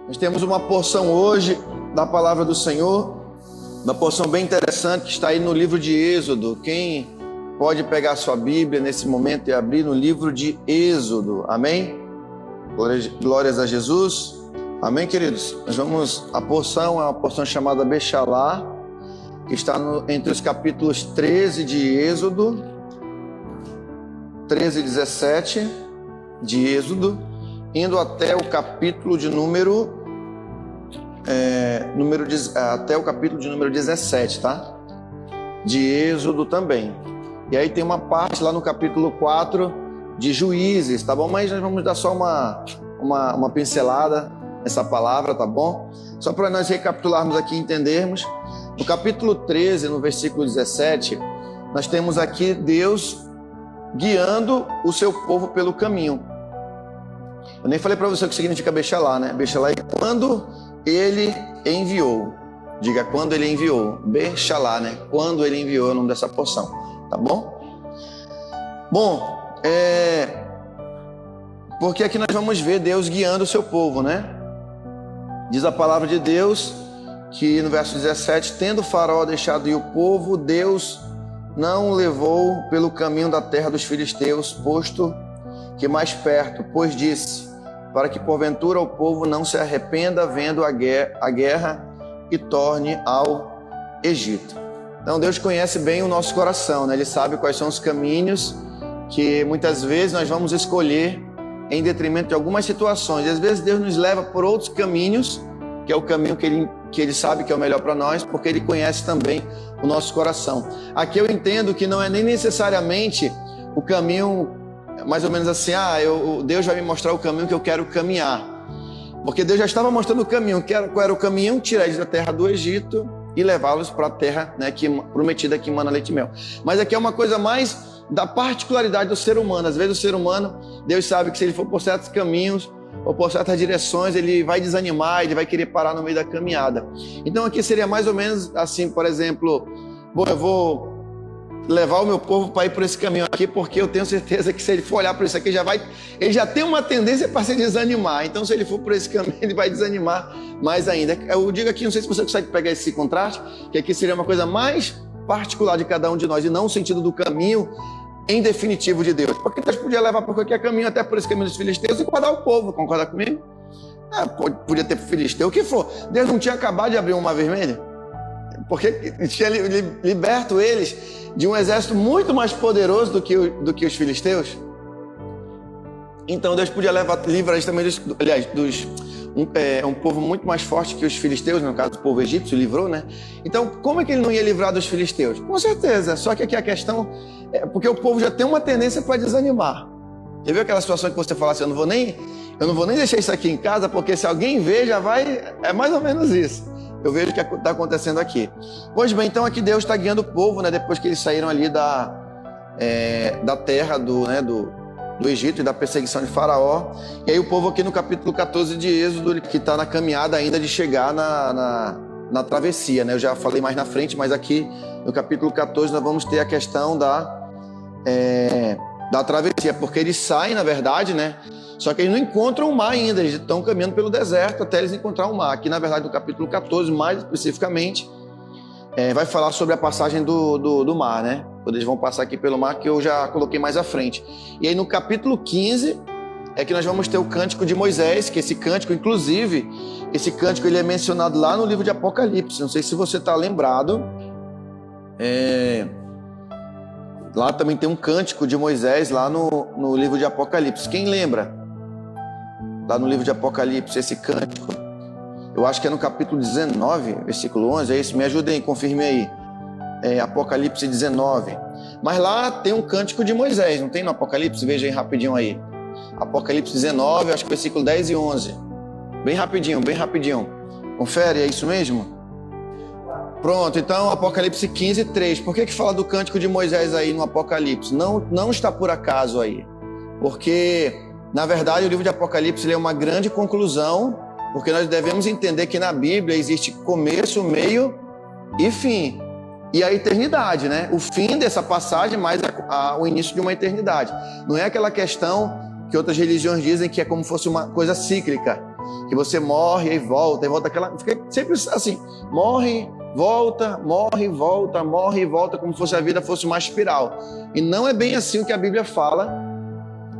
Nós temos uma porção hoje da palavra do Senhor, uma porção bem interessante que está aí no livro de Êxodo. Quem pode pegar a sua Bíblia nesse momento e abrir no livro de Êxodo, amém? Glórias a Jesus, amém, queridos? A porção é uma porção chamada Bechalá, que está entre os capítulos 13 de Êxodo, 13 e 17 de Êxodo, indo até o capítulo de até o capítulo de número 17, tá? De Êxodo também. E aí tem uma parte lá no capítulo 4 de Juízes, tá bom? Mas nós vamos dar só uma pincelada nessa palavra, tá bom? Só para nós recapitularmos aqui e entendermos. No capítulo 13, no versículo 17, nós temos aqui Deus guiando o seu povo pelo caminho. Eu nem falei para você o que significa Bechalá, né? Bechalá é quando ele enviou. Diga quando ele enviou. Bechalá, né? Quando ele enviou, é o nome dessa porção. Tá bom? Bom, porque aqui nós vamos ver Deus guiando o seu povo, né? Diz a palavra de Deus que no verso 17, tendo Faraó deixado ir o povo, Deus não o levou pelo caminho da terra dos filisteus, posto que mais perto, pois disse, para que porventura o povo não se arrependa vendo a guerra e torne ao Egito. Então Deus conhece bem o nosso coração, né? Ele sabe quais são os caminhos que muitas vezes nós vamos escolher em detrimento de algumas situações. E às vezes Deus nos leva por outros caminhos, que é o caminho que ele sabe que é o melhor para nós, porque Ele conhece também o nosso coração. Aqui eu entendo que não é nem necessariamente o caminho mais ou menos assim, Deus vai me mostrar o caminho que eu quero caminhar. Porque Deus já estava mostrando o caminho. Qual era o caminho? Tirar eles da terra do Egito e levá-los para a terra, né, prometida que emana leite e mel. Mas aqui é uma coisa mais da particularidade do ser humano. Às vezes o ser humano, Deus sabe que se ele for por certos caminhos ou por certas direções, ele vai desanimar, ele vai querer parar no meio da caminhada. Então aqui seria mais ou menos assim, por exemplo, eu vou levar o meu povo para ir por esse caminho aqui, porque eu tenho certeza que se ele for olhar para isso aqui, ele já tem uma tendência para se desanimar. Então se ele for por esse caminho, ele vai desanimar mais ainda. Eu digo aqui, não sei se você consegue pegar esse contraste, que aqui seria uma coisa mais particular de cada um de nós, e não o sentido do caminho em definitivo de Deus. Porque Deus podia levar por qualquer caminho, até por esse caminho dos filisteus, e guardar o povo. Concorda comigo? Podia ter filisteu, o que for. Deus não tinha acabado de abrir um mar vermelho? Porque tinha liberto eles de um exército muito mais poderoso do que os filisteus. Então Deus podia livrar eles também um povo muito mais forte que os filisteus, no caso o povo egípcio livrou, né? Então como é que ele não ia livrar dos filisteus? Com certeza, só que aqui a questão é porque o povo já tem uma tendência para desanimar. Já viu aquela situação que você fala assim, eu não vou nem deixar isso aqui em casa, porque se alguém ver já vai... É mais ou menos isso. Eu vejo o que está acontecendo aqui. Pois bem, então aqui Deus está guiando o povo, né? Depois que eles saíram ali da terra do Egito e da perseguição de Faraó. E aí o povo aqui no capítulo 14 de Êxodo, que está na caminhada ainda de chegar na travessia, né? Eu já falei mais na frente, mas aqui no capítulo 14 nós vamos ter a questão da travessia, porque eles saem, na verdade, né? Só que eles não encontram o mar ainda, eles estão caminhando pelo deserto até eles encontrar o mar. Aqui, na verdade, no capítulo 14, mais especificamente, vai falar sobre a passagem do mar, né? Quando eles vão passar aqui pelo mar, que eu já coloquei mais à frente. E aí no capítulo 15 é que nós vamos ter o cântico de Moisés, que esse cântico, inclusive, ele é mencionado lá no livro de Apocalipse. Não sei se você está lembrado. Lá também tem um cântico de Moisés, lá no livro de Apocalipse. Quem lembra? Lá no livro de Apocalipse, esse cântico. Eu acho que é no capítulo 19, versículo 11. É isso? Me ajudem, confirme aí. Apocalipse 19. Mas lá tem um cântico de Moisés, não tem no Apocalipse? Veja aí rapidinho aí. Apocalipse 19, acho que versículo 10 e 11. Bem rapidinho, bem rapidinho. Confere, é isso mesmo? Pronto, então Apocalipse 15, 3. Por que fala do cântico de Moisés aí no Apocalipse? Não está por acaso aí. Porque, na verdade, o livro de Apocalipse ele é uma grande conclusão, porque nós devemos entender que na Bíblia existe começo, meio e fim. E a eternidade, né? O fim dessa passagem, mais o início de uma eternidade. Não é aquela questão que outras religiões dizem que é como se fosse uma coisa cíclica. Que você morre e volta, aquela... Fica sempre assim, morre, volta, morre, volta, morre e volta, como se a vida fosse uma espiral. E não é bem assim o que a Bíblia fala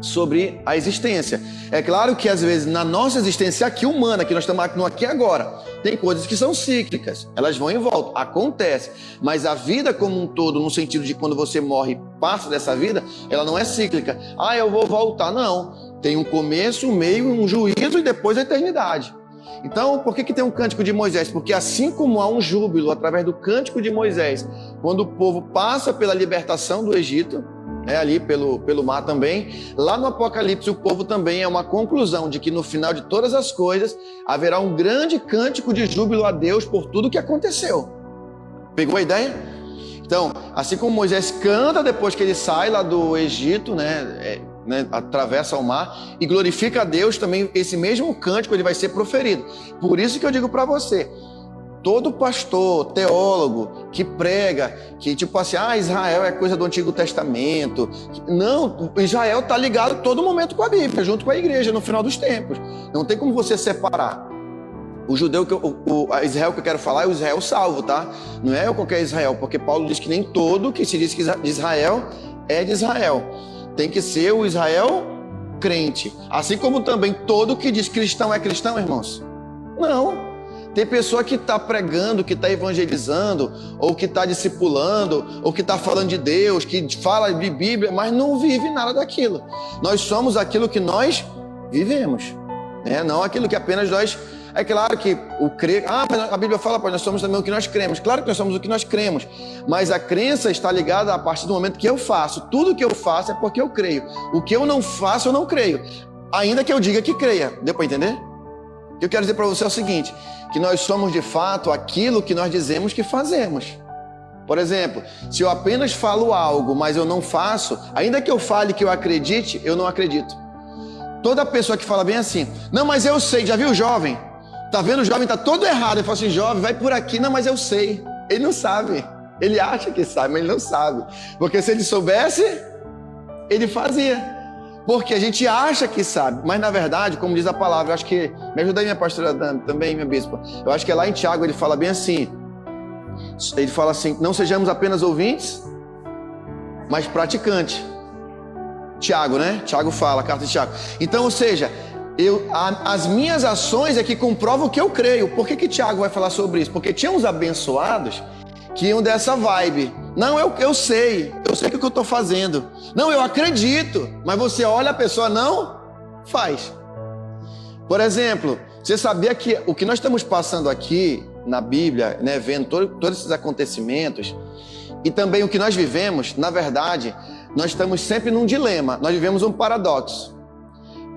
sobre a existência. É claro que às vezes na nossa existência aqui humana, que nós estamos aqui agora, tem coisas que são cíclicas, elas vão e voltam, acontece, mas a vida como um todo, no sentido de quando você morre e passa dessa vida, ela não é cíclica. Ah, eu vou voltar, não. Tem um começo, um meio, um juízo e depois a eternidade. Então, por que tem um cântico de Moisés? Porque assim como há um júbilo através do cântico de Moisés, quando o povo passa pela libertação do Egito, ali pelo mar também, lá no Apocalipse o povo também é uma conclusão de que no final de todas as coisas haverá um grande cântico de júbilo a Deus por tudo que aconteceu. Pegou a ideia? Então, assim como Moisés canta depois que ele sai lá do Egito, atravessa o mar e glorifica a Deus, também esse mesmo cântico ele vai ser proferido. Por isso que eu digo para você, todo pastor, teólogo que prega, que tipo assim, Israel é coisa do Antigo Testamento. Não, Israel está ligado todo momento com a Bíblia, junto com a igreja, no final dos tempos. Não tem como você separar. O judeu, a Israel que eu quero falar é o Israel salvo, tá? Não é qualquer Israel, porque Paulo diz que nem todo que se diz que de Israel é de Israel. Tem que ser o Israel crente. Assim como também todo que diz cristão é cristão, irmãos. Não. Tem pessoa que está pregando, que está evangelizando, ou que está discipulando, ou que está falando de Deus, que fala de Bíblia, mas não vive nada daquilo. Nós somos aquilo que nós vivemos, não aquilo que apenas nós... É claro que o crer... mas a Bíblia fala, nós somos também o que nós cremos. Claro que nós somos o que nós cremos, mas a crença está ligada a partir do momento que eu faço. Tudo que eu faço é porque eu creio. O que eu não faço, eu não creio. Ainda que eu diga que creia. Deu para entender? O que eu quero dizer para você é o seguinte, que nós somos de fato aquilo que nós dizemos que fazemos. Por exemplo, se eu apenas falo algo, mas eu não faço, ainda que eu fale que eu acredite, eu não acredito. Toda pessoa que fala bem assim, não, mas eu sei, já viu o jovem? Tá vendo o jovem, tá todo errado. Ele fala assim, jovem, vai por aqui, não, mas eu sei. Ele não sabe. Ele acha que sabe, mas ele não sabe. Porque se ele soubesse, ele fazia. Porque a gente acha que sabe, mas na verdade, como diz a palavra, eu acho que, me ajuda aí minha pastora também, minha bispa, eu acho que é lá em Tiago, ele fala bem assim, não sejamos apenas ouvintes, mas praticantes. Tiago, né? Tiago fala, a carta de Tiago. Então, ou seja, as minhas ações é que comprovam o que eu creio. Por que Tiago vai falar sobre isso? Porque tinha uns abençoados que iam dessa vibe. Não, eu sei o que eu estou fazendo. Não, eu acredito, mas você olha, a pessoa não faz. Por exemplo, você sabia que o que nós estamos passando aqui na Bíblia, vendo todos esses acontecimentos, e também o que nós vivemos, na verdade, nós estamos sempre num dilema, nós vivemos um paradoxo.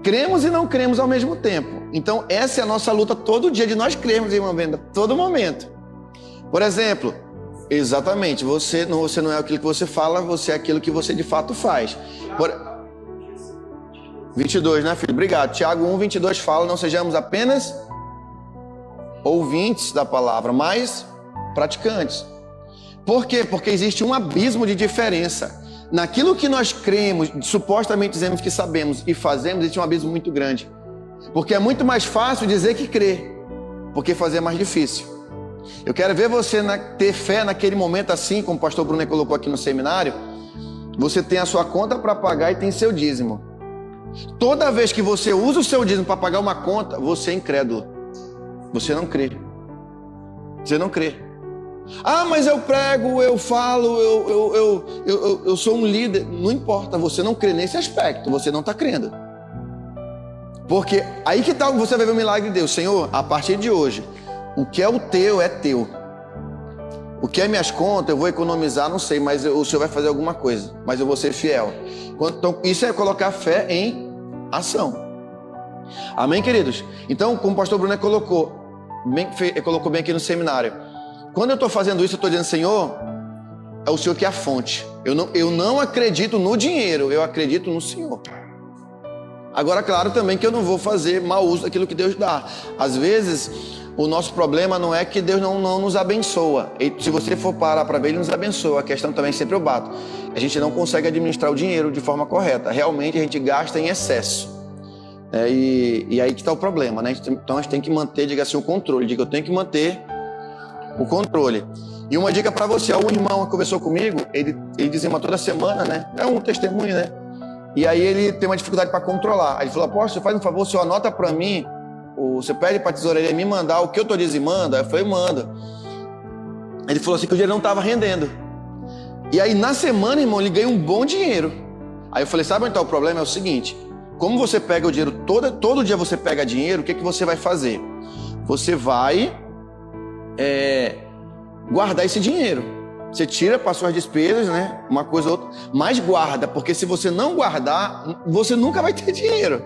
Cremos e não cremos ao mesmo tempo. Então, essa é a nossa luta todo dia, de nós cremos, irmã Brenda, todo momento. Por exemplo, exatamente, você não é aquilo que você fala, você é aquilo que você de fato faz. 22, né, filho? Obrigado. Tiago 1, 22 fala, não sejamos apenas ouvintes da palavra, mas praticantes. Por quê? Porque existe um abismo de diferença. Naquilo que nós cremos, supostamente dizemos que sabemos e fazemos, existe um abismo muito grande. Porque é muito mais fácil dizer que crê, porque fazer é mais difícil. Eu quero ver você ter fé naquele momento assim, como o pastor Bruno colocou aqui no seminário. Você tem a sua conta para pagar e tem seu dízimo. Toda vez que você usa o seu dízimo para pagar uma conta, você é incrédulo. Você não crê. Você não crê. Mas eu prego, eu falo, eu sou um líder. Não importa, você não crê nesse aspecto, você não está crendo. Porque aí que tal você vai ver o milagre de Deus. Senhor, a partir de hoje, o que é o teu é teu. O que é minhas contas, eu vou economizar, não sei, mas o Senhor vai fazer alguma coisa, mas eu vou ser fiel. Então, isso é colocar fé em ação. Amém, queridos? Então, como o pastor Bruno colocou bem aqui no seminário, quando eu estou fazendo isso, eu estou dizendo, Senhor, é o Senhor que é a fonte. Eu não acredito no dinheiro, eu acredito no Senhor. Agora, claro também que eu não vou fazer mau uso daquilo que Deus dá. Às vezes, o nosso problema não é que Deus não nos abençoa. E se você for parar para ver, Ele nos abençoa. A questão também sempre eu bato. A gente não consegue administrar o dinheiro de forma correta. Realmente a gente gasta em excesso. E aí que está o problema, né? Então a gente tem que manter, diga assim, o controle. Diga, eu tenho que manter o controle. E uma dica para você, um irmão que conversou comigo, ele dizima toda semana, né? É um testemunho, né? E aí ele tem uma dificuldade para controlar. Aí ele falou, apóstolo, faz um favor, o senhor anota para mim, você pede para a tesoureira me mandar o que eu estou dizimando. Aí eu falei, manda. Ele falou assim que o dinheiro não estava rendendo. E aí na semana, irmão, ele ganha um bom dinheiro. Aí eu falei, sabe onde está o problema? É o seguinte, como você pega o dinheiro, todo dia você pega dinheiro, o que você vai fazer? Você vai guardar esse dinheiro. Você tira para suas despesas, né? Uma coisa ou outra, mas guarda, porque se você não guardar, você nunca vai ter dinheiro.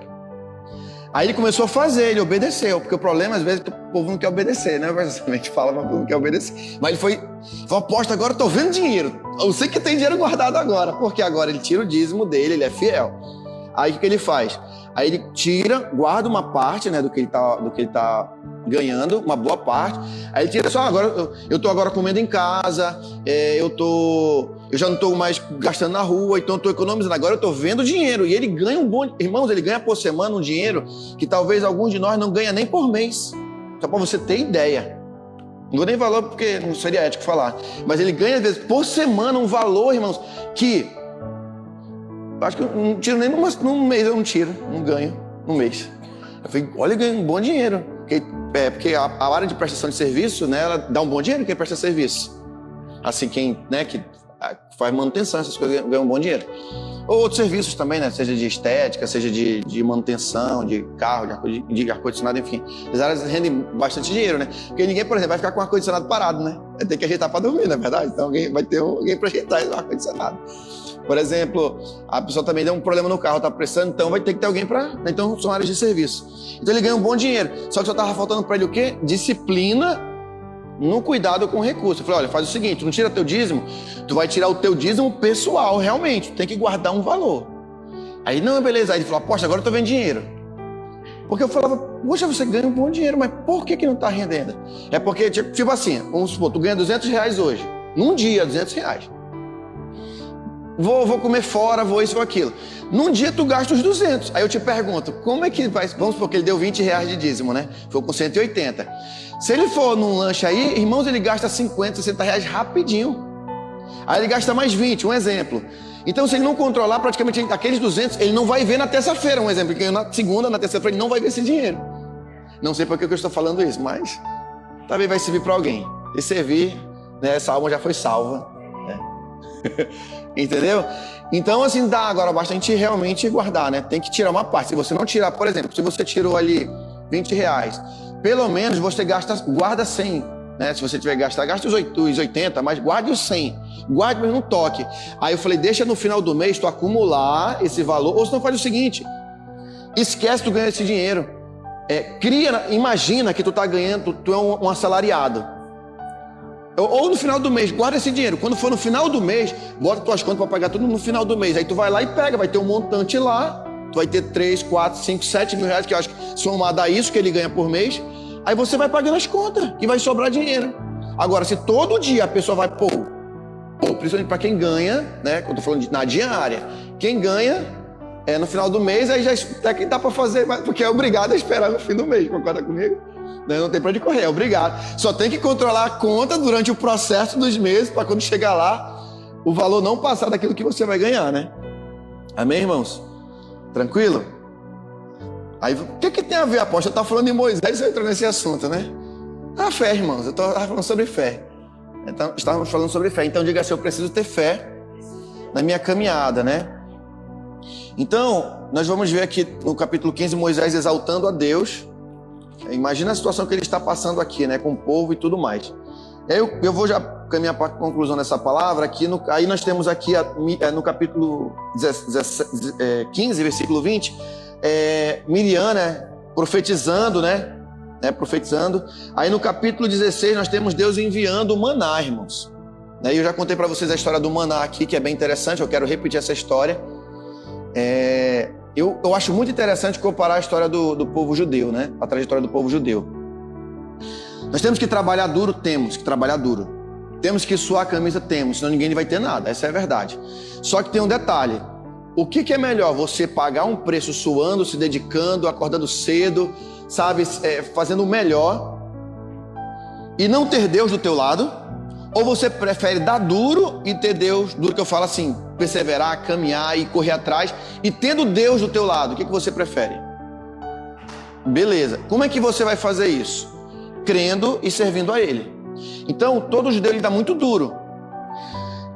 Aí ele começou a fazer, ele obedeceu, porque o problema às vezes é que o povo não quer obedecer, né? A gente fala, mas o povo não quer obedecer. Mas ele falou, aposto, agora eu tô vendo dinheiro. Eu sei que tem dinheiro guardado agora, porque agora ele tira o dízimo dele, ele é fiel. Aí o que ele faz? Aí ele tira, guarda uma parte, né, do que ele tá ganhando, uma boa parte. Aí ele tira só, agora eu tô agora comendo em casa, eu já não tô mais gastando na rua, então eu tô economizando, agora eu tô vendo dinheiro. E ele ganha um bom, irmãos, ele ganha por semana um dinheiro que talvez alguns de nós não ganha nem por mês. Só para você ter ideia. Não vou nem falar porque não seria ético falar, mas ele ganha às vezes por semana um valor, irmãos, que eu acho que eu não tiro nem num mês, eu não tiro, não ganho no mês. Eu falei, olha, ganha um bom dinheiro. Porque a área de prestação de serviço, né, ela dá um bom dinheiro quem presta serviço. Assim, quem, né, que faz manutenção, essas coisas, ganha um bom dinheiro. Ou outros serviços também, né, seja de estética, seja de manutenção, de carro, de ar-condicionado, enfim. As áreas rendem bastante dinheiro, né? Porque ninguém, por exemplo, vai ficar com o ar-condicionado parado, né? Tem que ajeitar para dormir, não é verdade? Então vai ter alguém para ajeitar o ar-condicionado. Por exemplo, a pessoa também deu um problema no carro, está precisando, então vai ter que ter alguém para... Então são áreas de serviço. Então ele ganha um bom dinheiro. Só que só estava faltando para ele o quê? Disciplina no cuidado com o recurso. Eu falei, olha, faz o seguinte, não tira teu dízimo, tu vai tirar o teu dízimo pessoal, realmente. Tu tem que guardar um valor. Aí, não, beleza. Aí ele falou, aposta, agora eu tô vendo dinheiro. Porque eu falava, poxa, você ganha um bom dinheiro, mas por que não está rendendo? É porque, tipo assim, vamos supor, tu ganha R$200 hoje. Num dia, R$200. Vou comer fora, vou isso ou aquilo. Num dia tu gasta os 200. Aí eu te pergunto, como é que vai? Vamos supor que ele deu R$20 de dízimo, né? Foi com 180. Se ele for num lanche aí, irmãos, ele gasta 50, R$60 rapidinho. Aí ele gasta mais 20, um exemplo. Então se ele não controlar praticamente aqueles 200, ele não vai ver na terça-feira, um exemplo. Porque na segunda, na terça-feira, ele não vai ver esse dinheiro. Não sei por que eu estou falando isso, mas talvez vai servir para alguém. E servir, né? Essa alma já foi salva. Né? Entendeu? Então, assim, dá agora bastante realmente guardar, né? Tem que tirar uma parte. Se você não tirar, por exemplo, se você tirou ali R$20, pelo menos você guarda 100, né? Se você tiver que gastar, gasta os 80, mas guarde os 100. Guarde, mas não toque. Aí eu falei, deixa no final do mês tu acumular esse valor, ou senão faz o seguinte, esquece tu ganhar esse dinheiro. Imagina que tu tá ganhando, tu é um assalariado. Ou no final do mês, guarda esse dinheiro. Quando for no final do mês, bota tuas contas para pagar tudo no final do mês. Aí tu vai lá e pega, vai ter um montante lá. Tu vai ter 3, 4, 5, 7 mil reais, que eu acho que somado a isso que ele ganha por mês. Aí você vai pagando as contas e vai sobrar dinheiro. Agora, se todo dia a pessoa vai principalmente para quem ganha, né? Eu tô falando na diária. Quem ganha, no final do mês, aí já até que dá para fazer, porque é obrigado a esperar no fim do mês. Concorda comigo? Não tem pra onde correr, é obrigado. Só tem que controlar a conta durante o processo dos meses, para quando chegar lá, o valor não passar daquilo que você vai ganhar, né? Amém, irmãos? Tranquilo? Aí, o que tem a ver, apóstolo? Eu tava falando de Moisés e eu entrou nesse assunto, né? A fé, irmãos, eu tava falando sobre fé. Então, estávamos falando sobre fé. Então, diga assim, eu preciso ter fé na minha caminhada, né? Então, nós vamos ver aqui no capítulo 15, Moisés exaltando a Deus. Imagina a situação que ele está passando aqui, né, com o povo e tudo mais. Eu vou já caminhar para a conclusão dessa palavra. Aí nós temos aqui no capítulo 15, versículo 20, Miriam, né, profetizando, né, profetizando. Aí no capítulo 16 nós temos Deus enviando o maná, irmãos. Eu já contei para vocês a história do maná aqui, que é bem interessante, eu quero repetir essa história. Eu acho muito interessante comparar a história do povo judeu, né? A trajetória do povo judeu. Nós temos que trabalhar duro, temos que trabalhar duro. Temos que suar a camisa, temos, senão ninguém vai ter nada, essa é a verdade. Só que tem um detalhe, O que é melhor? Você pagar um preço suando, se dedicando, acordando cedo, sabe, fazendo o melhor e não ter Deus do teu lado? Ou você prefere dar duro e ter Deus, duro que eu falo assim, perseverar, caminhar e correr atrás, e tendo Deus do teu lado, o que você prefere? Beleza. Como é que você vai fazer isso? Crendo e servindo a Ele. Então, todo judeu dá muito duro.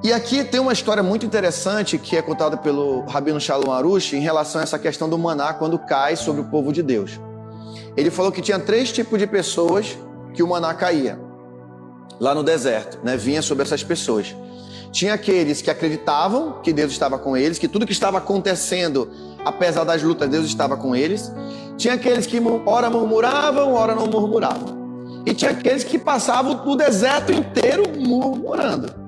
E aqui tem uma história muito interessante que é contada pelo Rabino Shalom Arush em relação a essa questão do maná quando cai sobre o povo de Deus. Ele falou que tinha 3 tipos de pessoas que o maná caía lá no deserto, né? Vinha sobre essas pessoas. Tinha aqueles que acreditavam que Deus estava com eles, que tudo que estava acontecendo, apesar das lutas, Deus estava com eles. Tinha aqueles que ora murmuravam, ora não murmuravam. E tinha aqueles que passavam o deserto inteiro murmurando.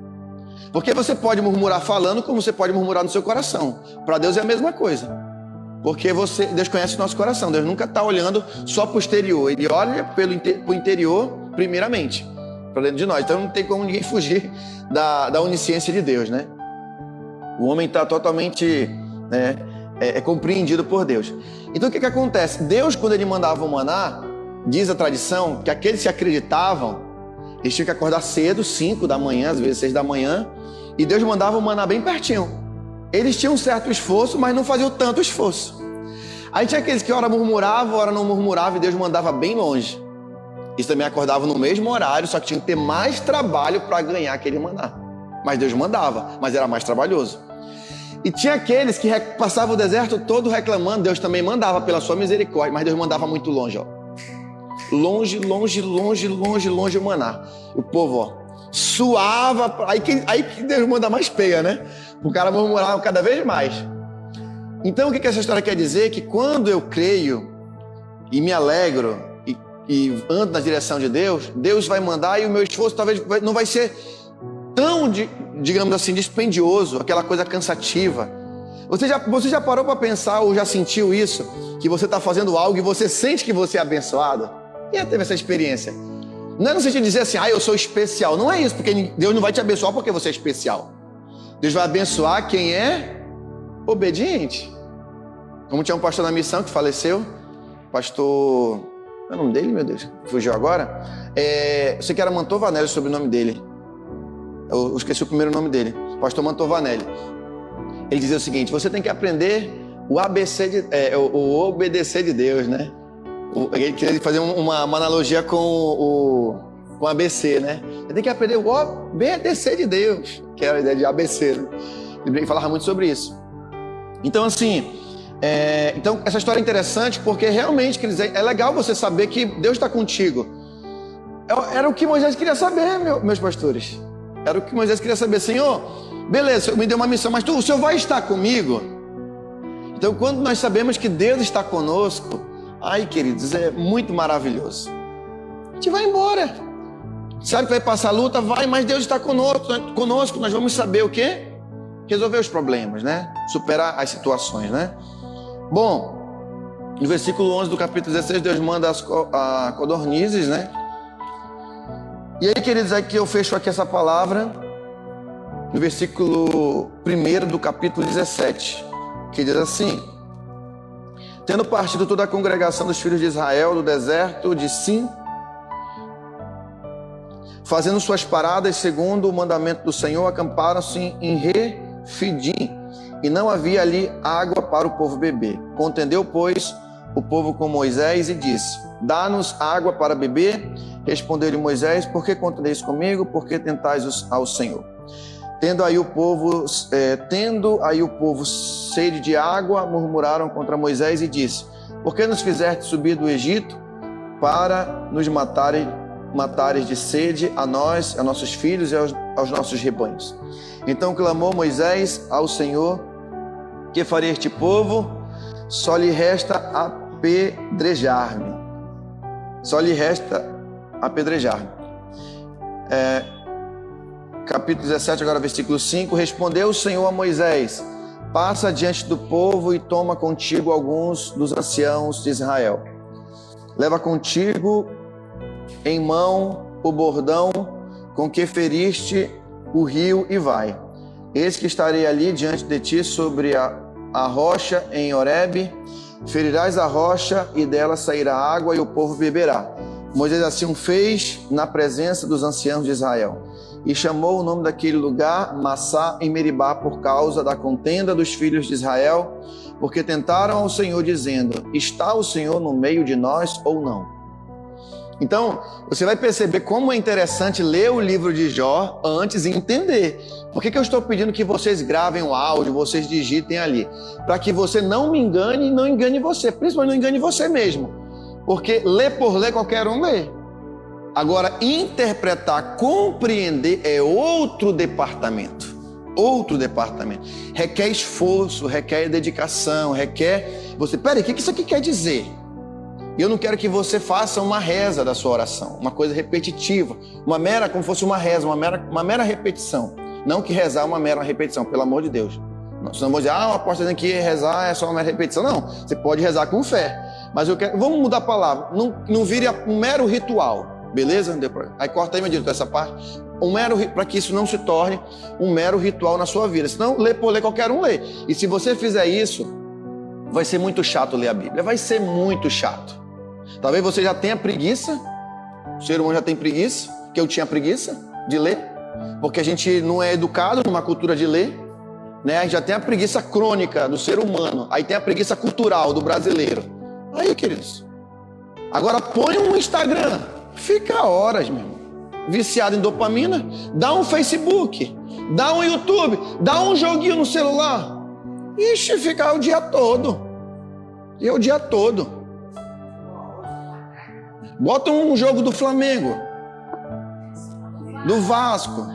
Porque você pode murmurar falando, como você pode murmurar no seu coração. Para Deus é a mesma coisa. Porque Deus conhece o nosso coração. Deus nunca está olhando só para o exterior. Ele olha para o interior primeiramente, para dentro de nós. Então não tem como ninguém fugir da onisciência de Deus, né? O homem está totalmente compreendido por Deus. Então o que acontece? Deus, quando ele mandava o maná, diz a tradição que aqueles que acreditavam, eles tinham que acordar cedo, 5 da manhã, às vezes 6 da manhã, e Deus mandava o maná bem pertinho. Eles tinham um certo esforço, mas não faziam tanto esforço. Aí tinha aqueles que ora murmuravam, ora não murmuravam, e Deus mandava bem longe. Eles também acordavam no mesmo horário, só que tinham que ter mais trabalho para ganhar aquele maná. Mas Deus mandava, mas era mais trabalhoso. E tinha aqueles que passavam o deserto todo reclamando, Deus também mandava pela sua misericórdia, mas Deus mandava muito longe, ó. Longe, longe, longe, longe, longe o maná. O povo, ó, suava. Aí que Deus manda mais peia, né? O cara murmurava cada vez mais. Então, o que essa história quer dizer? Que quando eu creio e me alegro e ando na direção de Deus, Deus vai mandar e o meu esforço talvez não vai ser tão, digamos assim, dispendioso, aquela coisa cansativa. Você já parou para pensar ou já sentiu isso? Que você está fazendo algo e você sente que você é abençoado? Quem já teve essa experiência? Não é no sentido de dizer assim, eu sou especial. Não é isso, porque Deus não vai te abençoar porque você é especial. Deus vai abençoar quem é obediente. Como tinha um pastor na missão que faleceu, pastor... Qual é o nome dele, meu Deus? Fugiu agora? Eu sei que era Mantovanelli o sobrenome dele. Eu esqueci o primeiro nome dele. Pastor Mantovanelli. Ele dizia o seguinte, você tem que aprender o ABC, o obedecer de Deus, né? Ele queria fazer uma analogia com o ABC, né? Você tem que aprender o obedecer de Deus, que era a ideia de ABC, né? Ele falava muito sobre isso. Então, assim, então essa história é interessante porque realmente, quer dizer, é legal você saber que Deus está contigo. Era o que Moisés queria saber, meus pastores. Era o que Moisés queria saber. Senhor, beleza, me deu uma missão, mas o Senhor vai estar comigo? Então, quando nós sabemos que Deus está conosco, queridos, é muito maravilhoso. A gente vai embora. Sabe que vai passar luta? Vai, mas Deus está conosco. Nós vamos saber o quê? Resolver os problemas, né? Superar as situações, né? Bom, no versículo 11 do capítulo 16, Deus manda as codornizes, né? E aí, queridos, aqui eu fecho aqui essa palavra no versículo 1 do capítulo 17, que diz assim: tendo partido toda a congregação dos filhos de Israel do deserto de Sim, fazendo suas paradas segundo o mandamento do Senhor, acamparam-se em Refidim, e não havia ali água para o povo beber. Contendeu, pois, o povo com Moisés e disse: dá-nos água para beber. Respondeu-lhe Moisés: por que contendeis comigo? Por que tentais ao Senhor? Tendo aí o povo sede de água, murmuraram contra Moisés e disse: por que nos fizeste subir do Egito para nos matares de sede a nós, a nossos filhos e aos nossos rebanhos? Então clamou Moisés ao Senhor: que farei este povo? Só lhe resta apedrejar-me. Só lhe resta apedrejar-me. Capítulo 17, agora versículo 5. Respondeu o Senhor a Moisés: passa diante do povo e toma contigo alguns dos anciãos de Israel. Leva contigo em mão o bordão com que feriste o rio e vai. Eis que estarei ali diante de ti sobre a rocha em Horebe, ferirás a rocha e dela sairá água e o povo beberá. Moisés assim fez na presença dos anciãos de Israel e chamou o nome daquele lugar Massá em Meribá por causa da contenda dos filhos de Israel, porque tentaram ao Senhor dizendo, está o Senhor no meio de nós ou não? Então, você vai perceber como é interessante ler o livro de Jó antes e entender. Por que eu estou pedindo que vocês gravem o áudio, vocês digitem ali? Para que você não me engane e não engane você. Principalmente não engane você mesmo. Porque ler por ler, qualquer um lê. Agora, interpretar, compreender é outro departamento. Outro departamento. Requer esforço, requer dedicação, requer... Peraí, o que isso aqui quer dizer? E eu não quero que você faça uma reza da sua oração, uma coisa repetitiva, como fosse uma reza, uma mera repetição. Não que rezar é uma mera repetição, pelo amor de Deus. Nós não vamos dizer, o apóstolo tem que rezar é só uma mera repetição. Não, você pode rezar com fé. Mas vamos mudar a palavra, não vire um mero ritual, beleza? Aí corta aí, meu Deus, essa parte. Para que isso não se torne um mero ritual na sua vida. Senão, ler por ler, qualquer um lê. E se você fizer isso, vai ser muito chato ler a Bíblia. Vai ser muito chato. Talvez você já tenha preguiça, o ser humano já tem preguiça, que eu tinha preguiça de ler, porque a gente não é educado numa cultura de ler, né? A gente já tem a preguiça crônica do ser humano, aí tem a preguiça cultural do brasileiro. Aí, queridos, agora põe um Instagram, fica horas, meu irmão, viciado em dopamina, dá um Facebook, dá um YouTube, dá um joguinho no celular, ixi, fica o dia todo, e o dia todo. Bota um jogo do Flamengo, do Vasco,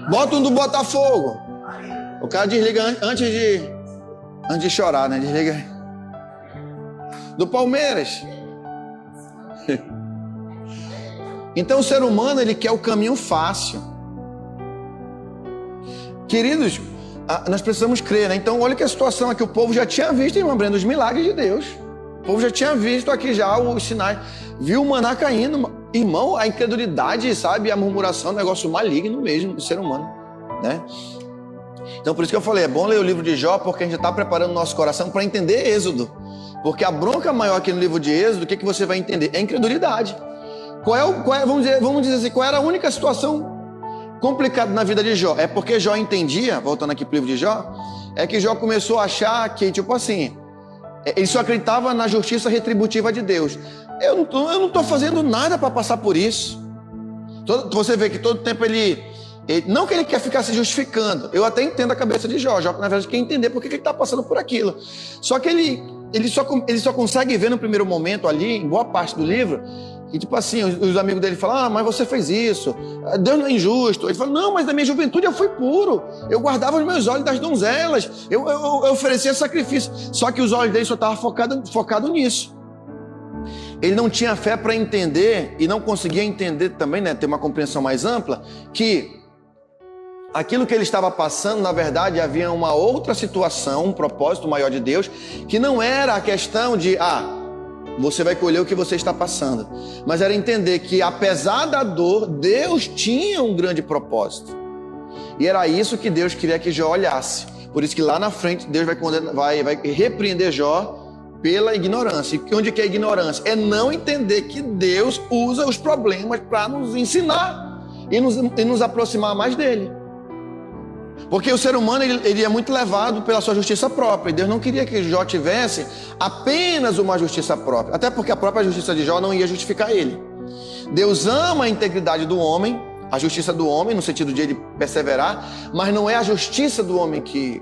bota um do Botafogo. O cara desliga antes de chorar, né? Desliga. Do Palmeiras. Então o ser humano, ele quer o caminho fácil. Queridos, nós precisamos crer, né? Então olha que a situação aqui, o povo já tinha visto, irmão Breno, os milagres de Deus. O povo já tinha visto aqui já os sinais, viu o maná caindo. Irmão, a incredulidade, sabe, a murmuração é um negócio maligno mesmo do ser humano, né? Então por isso que eu falei, é bom ler o livro de Jó, porque a gente está preparando o nosso coração para entender Êxodo. Porque a bronca maior aqui no livro de Êxodo, o que você vai entender? É incredulidade. Vamos dizer assim, qual era a única situação complicada na vida de Jó? É porque Jó entendia, voltando aqui para o livro de Jó, é que Jó começou a achar que, tipo assim, ele só acreditava na justiça retributiva de Deus. Eu não estou fazendo nada para passar por isso. Você vê que todo tempo ele... Não que ele quer ficar se justificando. Eu até entendo a cabeça de Jó. Jó, na verdade, quer entender por que ele está passando por aquilo. Só que ele só consegue ver no primeiro momento ali, em boa parte do livro, que tipo assim, os amigos dele falam, mas você fez isso, Deus não é injusto. Ele fala, não, mas na minha juventude eu fui puro, eu guardava os meus olhos das donzelas, eu oferecia sacrifício. Só que os olhos dele só estavam focados nisso. Ele não tinha fé para entender, e não conseguia entender também, né, ter uma compreensão mais ampla, que aquilo que ele estava passando, na verdade, havia uma outra situação, um propósito maior de Deus, que não era a questão de, você vai colher o que você está passando, mas era entender que, apesar da dor, Deus tinha um grande propósito. E era isso que Deus queria que Jó olhasse. Por isso que lá na frente, Deus vai repreender Jó pela ignorância. E onde que é a ignorância? É não entender que Deus usa os problemas para nos ensinar e nos aproximar mais dele. Porque o ser humano, ele é muito levado pela sua justiça própria. E Deus não queria que Jó tivesse apenas uma justiça própria. Até porque a própria justiça de Jó não ia justificar ele. Deus ama a integridade do homem, a justiça do homem, no sentido de ele perseverar, mas não é a justiça do homem que...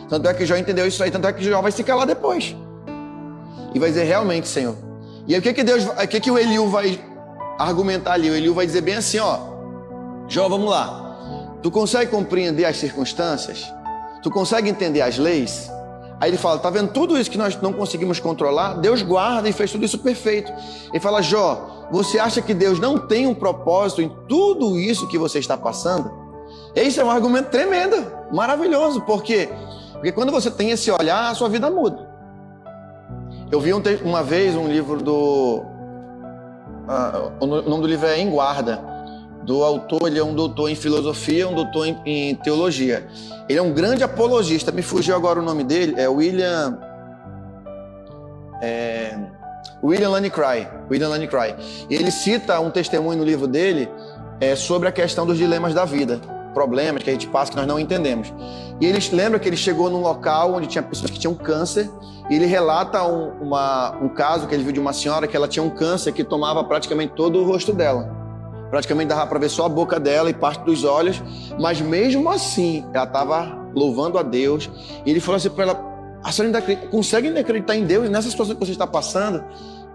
Tanto é que Jó entendeu isso aí, tanto é que Jó vai se calar depois. E vai dizer, realmente, Senhor. E aí o que o Eliú vai argumentar ali? O Eliú vai dizer bem assim, Jó, vamos lá. Tu consegue compreender as circunstâncias? Tu consegue entender as leis? Aí ele fala, tá vendo tudo isso que nós não conseguimos controlar? Deus guarda e fez tudo isso perfeito. Ele fala, Jó, você acha que Deus não tem um propósito em tudo isso que você está passando? Esse é um argumento tremendo, maravilhoso. Por quê? Porque quando você tem esse olhar, a sua vida muda. Eu vi uma vez um livro o nome do livro é Em Guarda, do autor. Ele é um doutor em filosofia, um doutor em teologia. Ele é um grande apologista. Me fugiu agora o nome dele. É William Lane Craig. E ele cita um testemunho no livro dele sobre a questão dos dilemas da vida, problemas que a gente passa que nós não entendemos. E ele lembra que ele chegou num local onde tinha pessoas que tinham câncer, e ele relata um caso que ele viu de uma senhora que ela tinha um câncer que tomava praticamente todo o rosto dela. Praticamente dava para ver só a boca dela e parte dos olhos, mas mesmo assim ela estava louvando a Deus. E ele falou assim para ela: a senhora ainda consegue acreditar em Deus nessa situação que você está passando?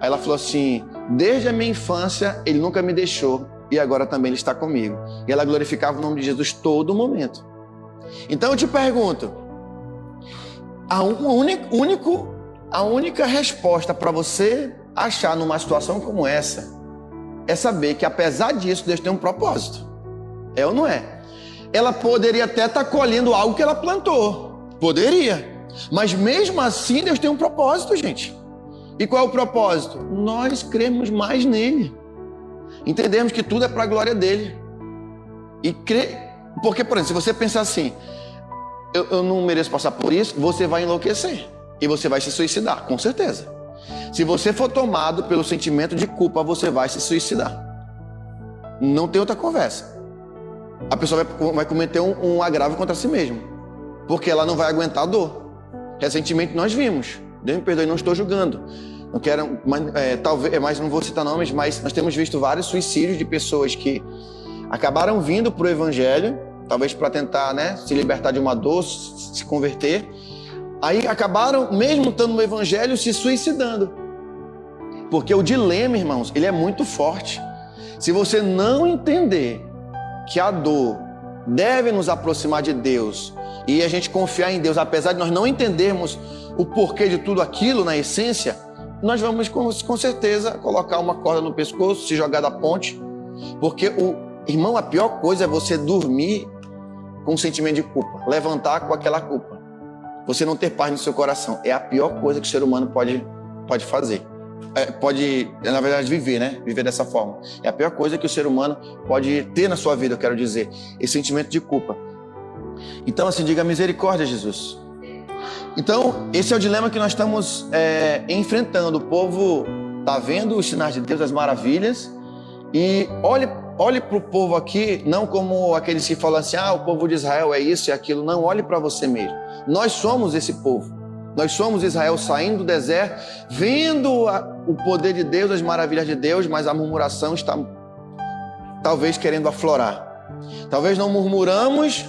Aí ela falou assim: desde a minha infância ele nunca me deixou e agora também ele está comigo. E ela glorificava o nome de Jesus todo momento. Então eu te pergunto, a única resposta para você achar numa situação como essa é saber que apesar disso Deus tem um propósito. É ou não é? Ela poderia até estar colhendo algo que ela plantou. Poderia. Mas mesmo assim Deus tem um propósito, gente. E qual é o propósito? Nós cremos mais nele. Entendemos que tudo é para a glória dele. Porque, por exemplo, se você pensar assim, eu não mereço passar por isso, você vai enlouquecer. E você vai se suicidar, com certeza. Se você for tomado pelo sentimento de culpa, você vai se suicidar. Não tem outra conversa. A pessoa vai cometer um agravo contra si mesma, porque ela não vai aguentar a dor. Recentemente nós vimos, Deus me perdoe, não estou julgando, não quero, talvez, não vou citar nomes, mas nós temos visto vários suicídios de pessoas que acabaram vindo para o Evangelho, talvez para tentar, se libertar de uma dor, se converter. Aí acabaram, mesmo estando no Evangelho, se suicidando. Porque o dilema, irmãos, ele é muito forte. Se você não entender que a dor deve nos aproximar de Deus e a gente confiar em Deus, apesar de nós não entendermos o porquê de tudo aquilo na essência, nós vamos com certeza colocar uma corda no pescoço, se jogar da ponte. Porque, irmão, a pior coisa é você dormir com um sentimento de culpa, levantar com aquela culpa. Você não ter paz no seu coração. É a pior coisa que o ser humano pode fazer. Pode, na verdade, viver, Viver dessa forma. É a pior coisa que o ser humano pode ter na sua vida, eu quero dizer. Esse sentimento de culpa. Então, assim, diga misericórdia, Jesus. Então, esse é o dilema que nós estamos enfrentando. O povo está vendo os sinais de Deus, as maravilhas. E olhe para o povo aqui, não como aqueles que falam assim, o povo de Israel é isso e aquilo. Não, olhe para você mesmo. Nós somos esse povo. Nós somos Israel saindo do deserto, vendo o poder de Deus, as maravilhas de Deus, mas a murmuração está talvez querendo aflorar. Talvez não murmuramos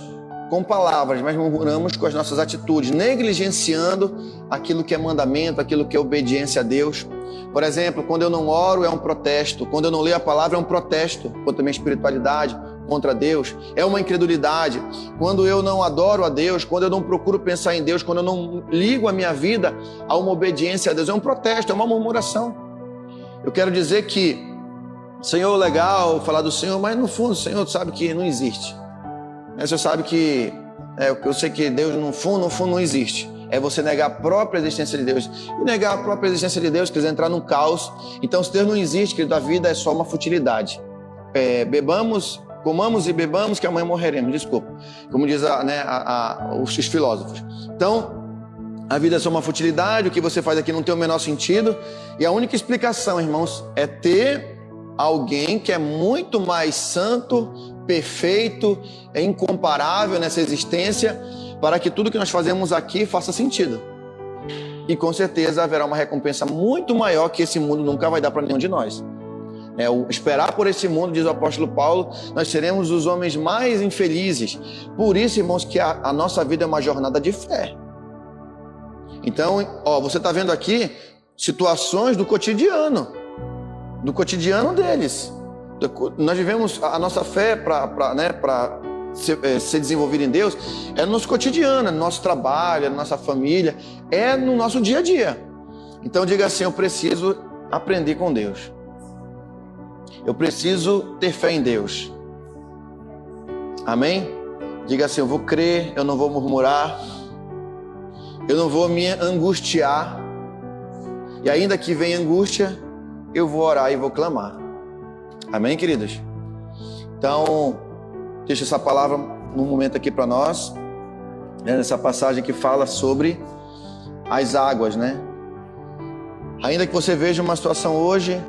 com palavras, mas murmuramos com as nossas atitudes, negligenciando aquilo que é mandamento, aquilo que é obediência a Deus. Por exemplo, quando eu não oro é um protesto, quando eu não leio a palavra é um protesto contra a minha espiritualidade, contra Deus, é uma incredulidade. Quando eu não adoro a Deus, quando eu não procuro pensar em Deus, quando eu não ligo a minha vida a uma obediência a Deus, é um protesto, é uma murmuração. Eu quero dizer que, Senhor, legal falar do Senhor, mas no fundo o Senhor sabe que não existe. Você sabe que, eu sei que Deus no fundo não existe. É você negar a própria existência de Deus. E negar a própria existência de Deus, quer dizer, entrar num caos. Então, se Deus não existe, querido, a vida é só uma futilidade. Comamos e bebamos que amanhã morreremos, desculpa. Como diz os filósofos. Então, a vida é só uma futilidade, o que você faz aqui não tem o menor sentido. E a única explicação, irmãos, é ter alguém que é muito mais santo, perfeito, incomparável nessa existência, para que tudo que nós fazemos aqui faça sentido. E com certeza haverá uma recompensa muito maior que esse mundo nunca vai dar para nenhum de nós. Esperar por esse mundo, diz o apóstolo Paulo, nós seremos os homens mais infelizes. Por isso, irmãos, que a nossa vida é uma jornada de fé. Então, você está vendo aqui situações do cotidiano deles. Nós vivemos a nossa fé para ser desenvolvida em Deus, é no nosso cotidiano, é no nosso trabalho, é na nossa família, é no nosso dia a dia. Então diga assim, eu preciso aprender com Deus. Eu preciso ter fé em Deus. Amém? Diga assim, eu vou crer, eu não vou murmurar, eu não vou me angustiar, e ainda que venha angústia, eu vou orar e vou clamar. Amém, queridos? Então, deixa essa palavra num momento aqui para nós, né, nessa passagem que fala sobre as águas, né? Ainda que você veja uma situação hoje,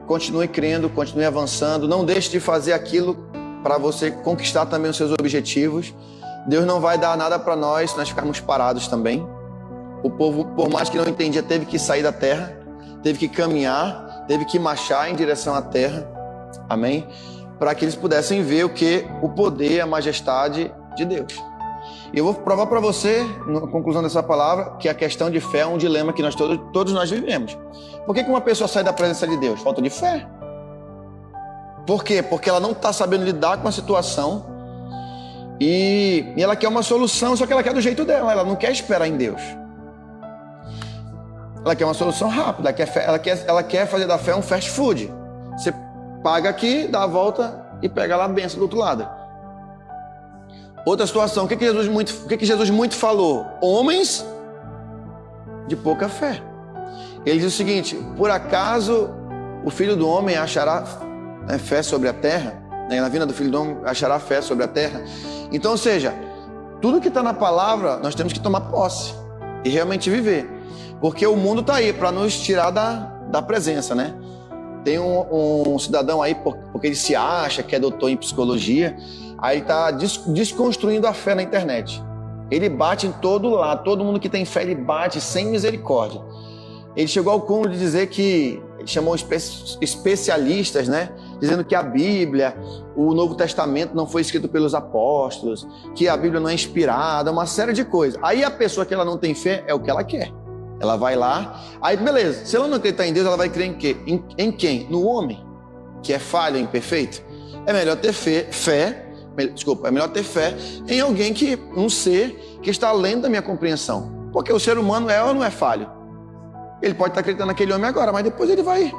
continue crendo, continue avançando, não deixe de fazer aquilo para você conquistar também os seus objetivos. Deus não vai dar nada para nós se nós ficarmos parados também. O povo, por mais que não entendia, teve que sair da terra, teve que caminhar, teve que marchar em direção à terra, amém? Para que eles pudessem ver o poder, a majestade de Deus. E eu vou provar para você, na conclusão dessa palavra, que a questão de fé é um dilema que nós todos nós vivemos. Por que uma pessoa sai da presença de Deus? Falta de fé. Por quê? Porque ela não está sabendo lidar com a situação e ela quer uma solução, só que ela quer do jeito dela, ela não quer esperar em Deus. Ela quer uma solução rápida, ela quer fazer da fé um fast food. Você paga aqui, dá a volta e pega lá a bênção do outro lado. Outra situação, o que Jesus muito falou? Homens de pouca fé. Ele diz o seguinte: por acaso o Filho do Homem achará fé sobre a terra? Na vinda do Filho do Homem achará fé sobre a terra? Então, ou seja, tudo que está na palavra nós temos que tomar posse e realmente viver. Porque o mundo está aí para nos tirar da presença, né? Tem um cidadão aí, porque ele se acha que é doutor em psicologia, aí está desconstruindo a fé na internet. Ele bate em todo lado, todo mundo que tem fé ele bate sem misericórdia. Ele chegou ao cúmulo de dizer que, ele chamou especialistas, né? Dizendo que a Bíblia, o Novo Testamento não foi escrito pelos apóstolos, que a Bíblia não é inspirada, uma série de coisas. Aí a pessoa que ela não tem fé é o que ela quer. Ela vai lá, aí beleza, se ela não acreditar em Deus, ela vai crer em quê? Em quem? No homem, que é falho, imperfeito? É melhor ter é melhor ter fé em alguém um ser que está além da minha compreensão. Porque o ser humano é ou não é falho? Ele pode estar acreditando naquele homem agora, mas depois ele vai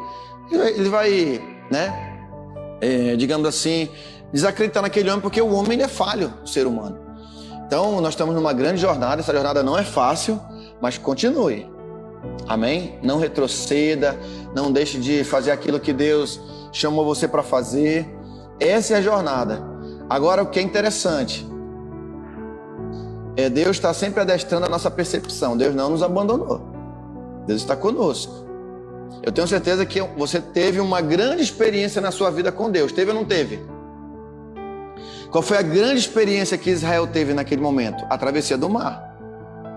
né? Digamos assim, desacreditar naquele homem, porque o homem ele é falho, o ser humano. Então, nós estamos numa grande jornada, essa jornada não é fácil, mas continue. Amém? Não retroceda, não deixe de fazer aquilo que Deus chamou você para fazer. Essa é a jornada. Agora, o que é interessante Deus está sempre adestrando a nossa percepção. Deus não nos abandonou. Deus está conosco. Eu tenho certeza que você teve uma grande experiência na sua vida com Deus. Teve ou não teve? Qual foi a grande experiência que Israel teve naquele momento? A travessia do mar.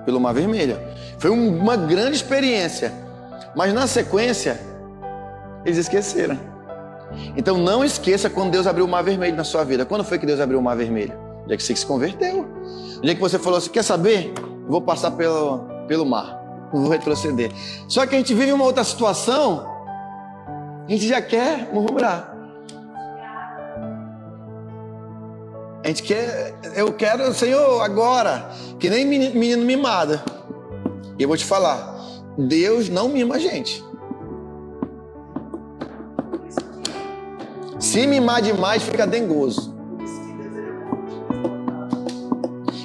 Pelo Mar Vermelho. Foi uma grande experiência. Mas na sequência, eles esqueceram. Então não esqueça quando Deus abriu o Mar Vermelho na sua vida. Quando foi que Deus abriu o Mar Vermelho? O dia que você se converteu. O dia que você falou assim, quer saber? Eu vou passar pelo mar. Não vou retroceder. Só que a gente vive uma outra situação, a gente já quer murmurar. A gente quer, eu quero, Senhor, agora, que nem menino mimado. E eu vou te falar, Deus não mima a gente. Se mimar demais, fica dengoso.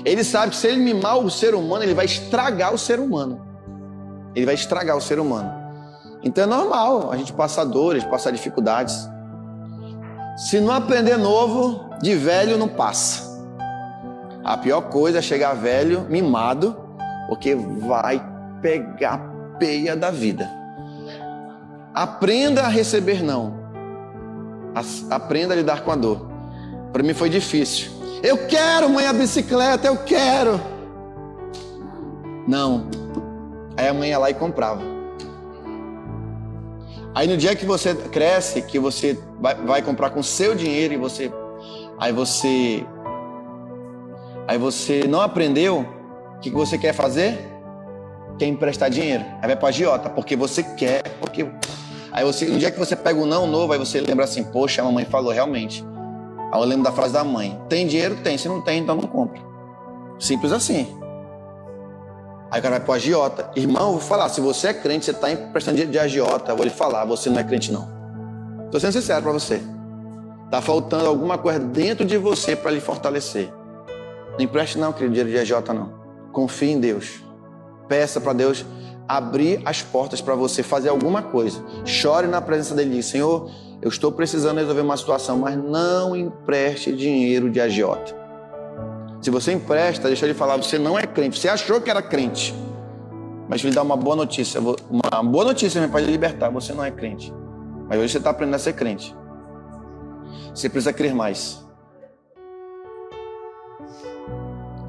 Ele sabe que se ele mimar o ser humano, ele vai estragar o ser humano. Ele vai estragar o ser humano. Então é normal a gente passar dores, passar dificuldades. Se não aprender novo, de velho não passa. A pior coisa é chegar velho, mimado, porque vai pegar a peia da vida. Aprenda a receber não. Aprenda a lidar com a dor. Para mim foi difícil. Eu quero, mãe, a bicicleta, eu quero. Não. Aí a mãe ia lá e comprava. Aí no dia que você cresce, que você vai comprar com seu dinheiro e aí você não aprendeu, o que você quer fazer? Quer emprestar dinheiro. Aí vai pra agiota, porque você quer, Aí no dia que você pega um não novo, aí você lembra assim, poxa, a mamãe falou realmente. Aí eu lembro da frase da mãe, tem dinheiro? Tem, se não tem, então não compra. Simples assim. Aí o cara vai pro agiota. Irmão, eu vou falar, se você é crente, você está emprestando dinheiro de agiota, eu vou lhe falar, você não é crente não. Estou sendo sincero para você. Está faltando alguma coisa dentro de você para lhe fortalecer. Não empreste não, querido, dinheiro de agiota não. Confie em Deus. Peça para Deus abrir as portas para você fazer alguma coisa. Chore na presença dele e diz, Senhor, eu estou precisando resolver uma situação, mas não empreste dinheiro de agiota. Se você empresta, deixa eu lhe falar, você não é crente. Você achou que era crente. Mas lhe dar uma boa notícia. Uma boa notícia para lhe libertar. Você não é crente. Mas hoje você está aprendendo a ser crente. Você precisa crer mais.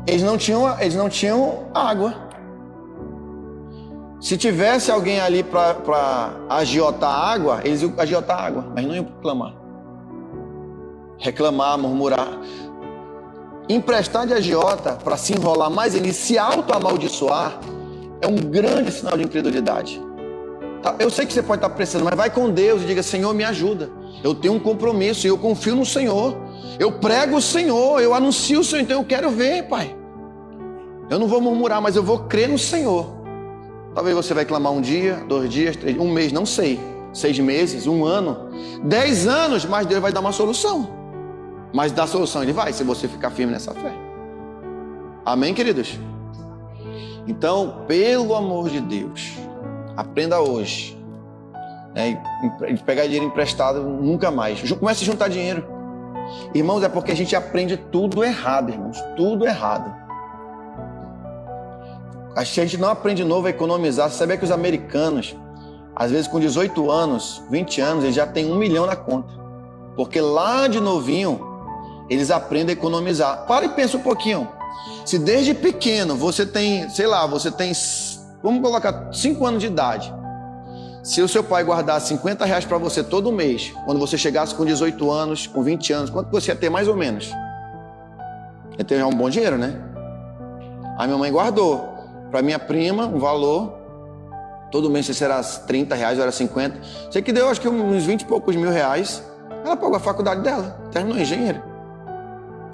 Eles não tinham água. Se tivesse alguém ali para agiotar água, eles iam agiotar água, mas não iam reclamar. Reclamar, murmurar. Emprestar de agiota para se enrolar mais e se auto-amaldiçoar é um grande sinal de incredulidade. Eu sei que você pode estar precisando, mas vai com Deus e diga: Senhor, me ajuda. Eu tenho um compromisso e eu confio no Senhor. Eu prego o Senhor, eu anuncio o Senhor, então eu quero ver, Pai. Eu não vou murmurar, mas eu vou crer no Senhor. Talvez você vai clamar um dia, 2 dias, 3, um mês, não sei. 6 meses, 1 ano, 10 anos, mas Deus vai dar uma solução. Mas da solução Ele vai, se você ficar firme nessa fé. Amém, queridos? Então, pelo amor de Deus, aprenda hoje. Pegar dinheiro emprestado nunca mais. Comece a juntar dinheiro. Irmãos, é porque a gente aprende tudo errado, irmãos. Tudo errado. A gente não aprende de novo a economizar. Você sabia que os americanos, às vezes com 18 anos, 20 anos, eles já têm 1 milhão na conta. Porque lá de novinho, eles aprendem a economizar. Para e pensa um pouquinho. Se desde pequeno você tem, vamos colocar 5 anos de idade. Se o seu pai guardar R$50 para você todo mês, quando você chegasse com 18 anos, com 20 anos, quanto você ia ter mais ou menos? Ia ter um bom dinheiro, né? A minha mãe guardou para minha prima um valor, todo mês se era R$30 ou era 50. Sei que deu acho que uns 20 e poucos mil reais. Ela pagou a faculdade dela, terminou engenheiro.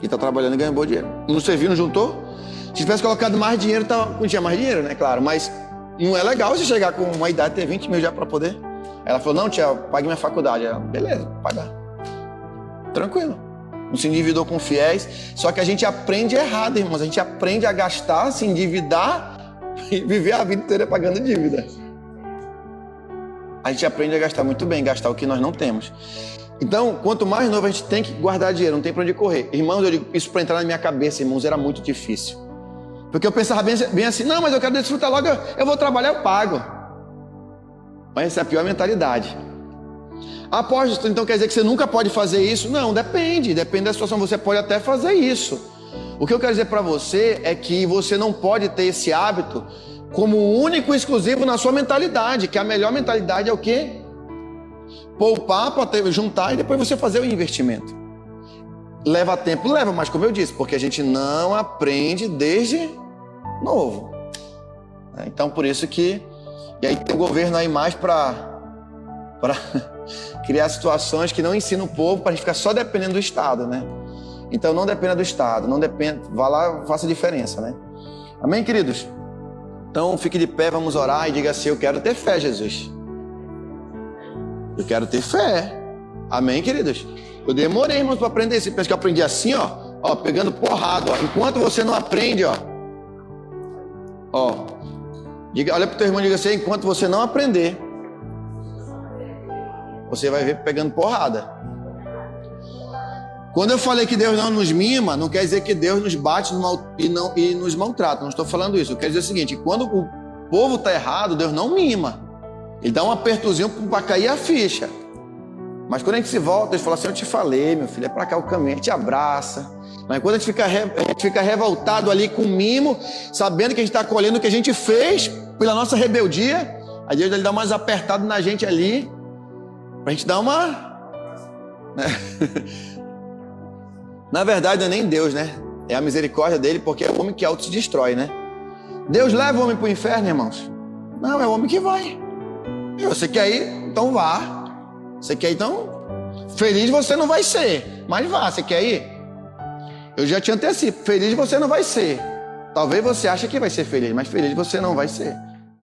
E está trabalhando e ganhando bom dinheiro. Não serviu, não juntou? Se tivesse colocado mais dinheiro, não tinha mais dinheiro, né? Claro, mas não é legal você chegar com uma idade e ter 20 mil já para poder. Ela falou: não, tia, eu paguei minha faculdade. Ela: beleza, pagar. Tranquilo. Não se endividou com fiéis. Só que a gente aprende errado, irmãos. A gente aprende a gastar, se endividar e viver a vida inteira pagando dívida. A gente aprende a gastar muito bem, gastar o que nós não temos. Então, quanto mais novo a gente tem que guardar dinheiro, não tem para onde correr. Irmãos, eu digo, isso para entrar na minha cabeça, irmãos, era muito difícil. Porque eu pensava bem assim: não, mas eu quero desfrutar logo, eu vou trabalhar, eu pago. Mas essa é a pior mentalidade. Apóstolo, então quer dizer que você nunca pode fazer isso? Não, depende da situação, você pode até fazer isso. O que eu quero dizer para você é que você não pode ter esse hábito como único e exclusivo na sua mentalidade, que a melhor mentalidade é o quê? Poupar para juntar e depois você fazer o investimento. Leva tempo, leva, mas como eu disse, porque a gente não aprende desde novo. Então por isso que... E aí tem o governo aí mais para criar situações que não ensinam o povo para a gente ficar só dependendo do Estado, né? Então não dependa do Estado, não dependa, vá lá, faça a diferença, né? Amém, queridos? Então fique de pé, vamos orar e diga assim: eu quero ter fé, Jesus. Eu quero ter fé. Amém, queridos? Eu demorei, irmãos, para aprender. Você pensa que eu aprendi assim, ó, pegando porrada, ó. Enquanto você não aprende, ó, olha pro teu irmão e diga assim: enquanto você não aprender, você vai ver pegando porrada. Quando eu falei que Deus não nos mima, não quer dizer que Deus nos bate e nos maltrata. Não estou falando isso. Eu quero dizer o seguinte: quando o povo está errado, Deus não mima. Ele dá um apertozinho para cair a ficha. Mas quando a gente se volta, ele fala assim: eu te falei, meu filho, é para cá o caminho. A gente abraça. Mas quando a gente fica revoltado ali com mimo, sabendo que a gente está colhendo o que a gente fez pela nossa rebeldia, aí Deus ele dá umas apertadas na gente ali, para a gente dar uma... Na verdade, não é nem Deus, né? É a misericórdia dele, porque é o homem que auto se destrói, né? Deus leva o homem para o inferno, irmãos? Não, é o homem que vai. Você quer ir? Então vá. Você quer ir? Então, feliz você não vai ser, mas vá. Você quer ir? Eu já te antecipo, feliz você não vai ser. Talvez você ache que vai ser feliz, mas feliz você não vai ser.